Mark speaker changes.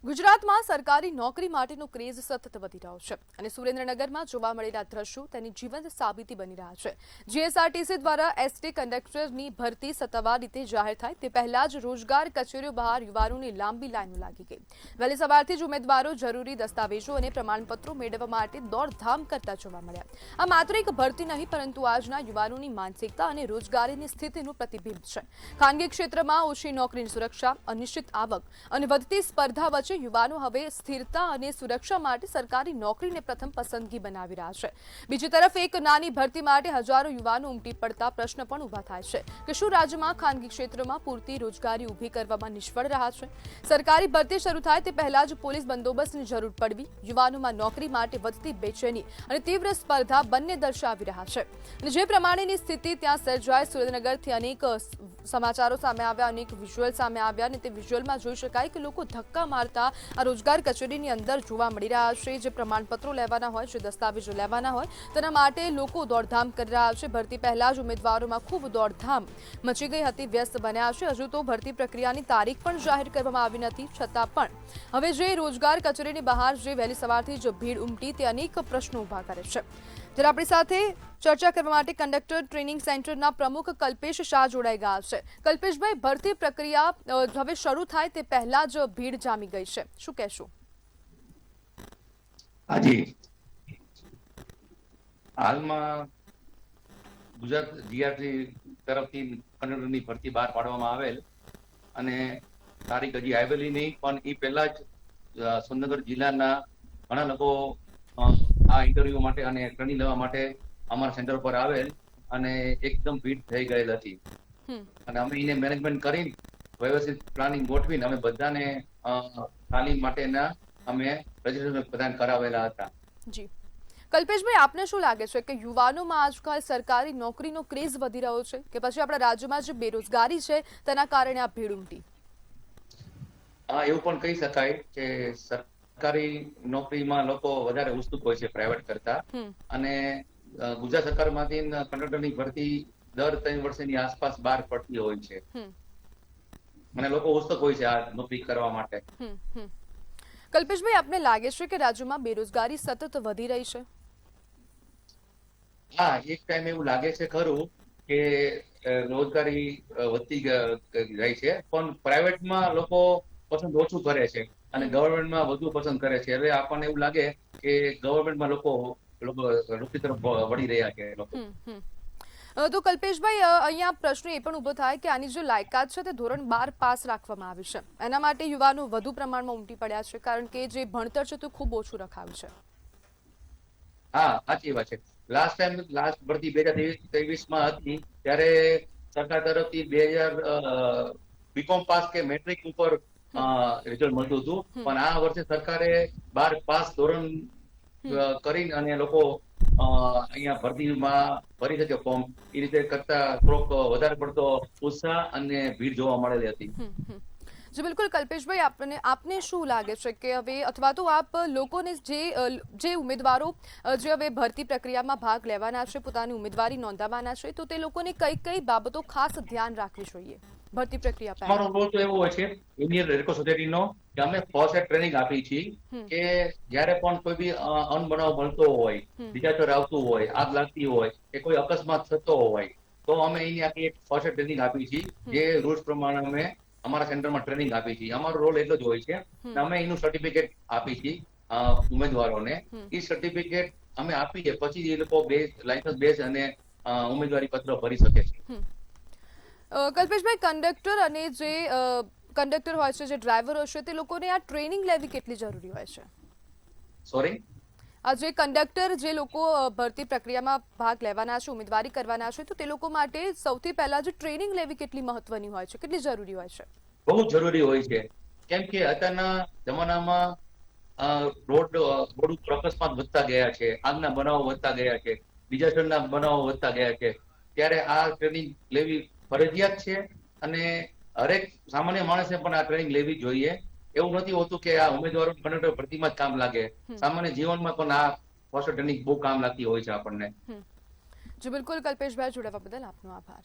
Speaker 1: ગુજરાતમાં સરકારી નોકરી માટેનો ક્રેઝ સતત વધી રહ્યો છે અને સુરેન્દ્રનગરમાં જોવા મળેલા દ્રશ્યો તેની જીવંત સાબિતી બની રહ્યા છે। જીએસઆરટીસી દ્વારા એસટી કંડક્ટરની ભરતી સત્તાવાર રીતે જાહેર થાય તે પહેલા જ રોજગાર કચેરીઓ બહાર યુવાનોની લાંબી લાઈનો લાગી ગઈ। વહેલી સવારથી જ ઉમેદવારો જરૂરી દસ્તાવેજો અને પ્રમાણપત્રો મેળવવા માટે દોડધામ કરતા જોવા મળ્યા। આ માત્ર એક ભરતી નહીં પરંતુ આજના યુવાનોની માનસિકતા અને રોજગારીની સ્થિતિનું પ્રતિબિંબ છે। ખાનગી ક્ષેત્રમાં ઓછી નોકરીની સુરક્ષા, અનિશ્ચિત આવક અને વધતી સ્પર્ધા વચ્ચે યુવાનો હવે સ્થિરતા અને સુરક્ષા માટે સરકારી નોકરીને પ્રથમ પસંદગી બનાવી રહ્યા છે। બીજી તરફ એક નાની ભરતી માટે હજારો યુવાનો ઉમટી પડતા પ્રશ્ન પણ ઊભા થાય છે કે શું રાજ્યમાં ખાનગી ક્ષેત્રમાં પૂરતી રોજગારી ઊભી કરવામાં નિષ્ફળ રહ્યા છે? સરકારી ભરતી શરૂ થાય તે પહેલા જ પોલીસ બંદોબસ્તની જરૂર પડવી યુવાનોમાં નોકરી માટે વધતી બેચેની અને તીવ્ર સ્પર્ધા બંને દર્શાવી રહ્યા છે। અને જે પ્રમાણેની સ્થિતિ ત્યાં સર્જાય, સુરેન્દ્રનગરથી અનેક સમાચારો સામે આવ્યા, અનેક વિઝ્યુઅલ સામે આવ્યા અને તે વિઝ્યુઅલમાં જોઈ શકાય કે લોકો ધક્કા મારતા આ રોજગાર કચેરીની અંદર જોવા મળી રહ્યા છે। જે પ્રમાણપત્રો લેવાના હોય, જે દસ્તાવેજો લેવાના હોય તેના માટે લોકો દોડધામ કરી રહ્યા છે। ભરતી પહેલા જ ઉમેદવારોમાં ખૂબ દોડધામ મચી ગઈ હતી, વ્યસ્ત બન્યા છે। હજુ તો ભરતી પ્રક્રિયાની તારીખ પણ જાહેર કરવામાં આવી નથી, છતાં પણ હવે જે રોજગાર કચેરીની બહાર જે વહેલી સવારથી જ ભીડ ઉમટી તે અનેક પ્રશ્નો ઊભા કરે છે। જ્યારે આપણી સાથે ચર્ચા કરવા માટે કંડક્ટર ટ્રેનિંગ સેન્ટરના પ્રમુખ કલ્પેશ શાહ જોડાઈ ગયા છે। કલ્પેશભાઈ, ભરતી પ્રક્રિયા હવે શરૂ થાય તે પહેલા જ ભીડ જામી ગઈ છે, શું કહેશો?
Speaker 2: હાજી, હાલમાં ગુજરાત જીઆરટી તરફથી કંડક્ટરની ભરતી બહાર પાડવામાં આવેલ અને તારીખ હજી આવેલી નહીં, પણ એ પહેલા જ સુરેન્દ્રનગર જિલ્લાના ઘણા લોકો આ ઇન્ટરવ્યુ માટે અને ટ્રેનિંગ લેવા માટે અમારા સેન્ટર પર આવેલ અને એકદમ ભીડ થઈ ગયેલ હતી અને અમે એને મેનેજમેન્ટ કરીને વ્યવસ્થિત પ્લાનિંગ ગોઠવીને અમે બધાને તાલીમ માટેના અમે રજીસ્ટ્રેશન પ્રદાન કરાવેલા હતા।
Speaker 1: જી કલ્પેશભાઈ, આપને શું લાગે છે કે યુવાનોમાં આજકાલ સરકારી નોકરીનો ક્રેઝ વધી રહ્યો છે કે પછી આપણા રાજ્યમાં જે બેરોજગારી છે તેના કારણે આ ભીડ ઉમટી?
Speaker 2: એવું પણ કહી શકાય કે સરકારી નોકરીમાં લોકો વધારે ઉત્સુક હોય છે પ્રાઇવેટ કરતા, અને ગુજરાત સરકારમાંથી કંડક્ટરની ભરતી દર 3 વર્ષની આસપાસ બહાર પડતી હોય છે અને લોકો ઉત્સુક હોય છે આ નોકરી કરવા માટે।
Speaker 1: કલ્પેશભાઈ, આપને લાગે છે કે રાજ્યમાં બેરોજગારી સતત વધી રહી છે?
Speaker 2: હા, એક ટાઈમ એવું લાગે છે ખરું કે રોજગારી વધતી રહી છે, પણ પ્રાઇવેટમાં લોકો પસંદ ઓછું કરે છે અને ગવર્મેન્ટમાં વધુ પસંદ કરે છે। હવે આપણને એવું લાગે કે ગવર્મેન્ટમાં લોકો નોકરી તરફ વળી રહ્યા છે લોકો।
Speaker 1: તો કલ્પેશભાઈ, અહીંયા પ્રશ્ન એ પણ ઊભો થાય કે આની જે લાયકાત છે તે ધોરણ 12 પાસ રાખવામાં આવી છે, એના માટે યુવાનો વધુ પ્રમાણમાં ઉમટી પડ્યા છે કારણ કે જે ભણતર છે તે ખૂબ ઓછું રખાયું છે।
Speaker 2: હા, સાચી વાત છે। લાસ્ટ ભરતી 2023માં હતી ત્યારે સરકાર તરફથી 2000 બીકોમ પાસ કે મેટ્રિક ઉપર રિઝલ્ટ મળતું હતું, પણ આ વર્ષે સરકારે 12 પાસ ધોરણ કરીને અને લોકો અહીંયા ભરતીમાં ભરી શકે ફોર્મ, એ રીતે કરતા થોડોક વધારે પડતો ઉત્સાહ અને ભીડ જોવા મળેલી હતી।
Speaker 1: જી બિલકુલ કલ્પેશભાઈ, આપને શું લાગે છે કે હવે અથવા તો આપ લોકોને જે ઉમેદવારો જે હવે ભરતી પ્રક્રિયામાં ભાગ લેવાના છે, પોતાની ઉમેદવારી નોંધાવવાના છે, તો તે લોકોને કઈ કઈ બાબતો ખાસ ધ્યાન રાખવી જોઈએ ભરતી પ્રક્રિયા પહેલા?
Speaker 2: અમારો રોલ તો એવો હોય છે ઇન્ડિયન રેડ ક્રોસ સોસાયટીનો કે અમે ફર્સ્ટ એડ ટ્રેનિંગ આપી છીએ કે જ્યારે પણ કોઈ બી અનબનાવ બનતો હોય, ડિઝાસ્ટર આવતું હોય, આગ લાગતી હોય કે કોઈ અકસ્માત થતો હોય તો અમે એની આખી એક ફર્સ્ટ એડ ટ્રેનિંગ આપી છીએ, જે રૂલ્સ પ્રમાણે અમે અમારા સેન્ટરમાં ટ્રેનિંગ આપી છીએ। અમારો રોલ એટલો જ હોય છે, અમે એનું સર્ટિફિકેટ આપી છીએ ઉમેદવારોને। એ સર્ટિફિકેટ અમે આપીએ પછી એ લોકો લાયસન્સ બેઝ અને ઉમેદવારી પત્ર ભરી શકે છે।
Speaker 1: કલ્પેશભાઈ, કંડક્ટર અને જે કંડક્ટર હોય છે, જે ડ્રાઈવર હોય છે, તે લોકોને આ ટ્રેનિંગ લેવી કેટલી જરૂરી હોય છે?
Speaker 2: સોરી,
Speaker 1: આ જે કંડક્ટર જે લોકો ભરતી પ્રક્રિયામાં ભાગ લેવાના છે, ઉમેદવારી કરવાના છે, તો તે લોકો માટે સૌથી પહેલા જે ટ્રેનિંગ લેવી કેટલી મહત્વની હોય છે, કેટલી જરૂરી હોય છે?
Speaker 2: બહુ જરૂરી હોય છે, કેમ કે અત્યારના જમાનામાં રોડ ઉપર અકસ્માત વધતા ગયા છે, આગના બનાવો વધતા ગયા છે, ડિઝાસ્ટરના બનાવો વધતા ગયા છે, ત્યારે આ ટ્રેનિંગ લેવી ફરજિયાત છે અને હરેક સામાન્ય માણસે પણ આ ટ્રેનિંગ લેવી જોઈએ। એવું નથી હોતું કે આ ઉમેદવારો કંડક્ટર ભરતીમાં જ કામ લાગે, સામાન્ય જીવનમાં પણ આ ફર્સ્ટ ટ્રેનિંગ બહુ કામ લાગતી હોય છે આપણને।
Speaker 1: જી બિલકુલ કલ્પેશભાઈ, જોડાવા બદલ આપનો આભાર।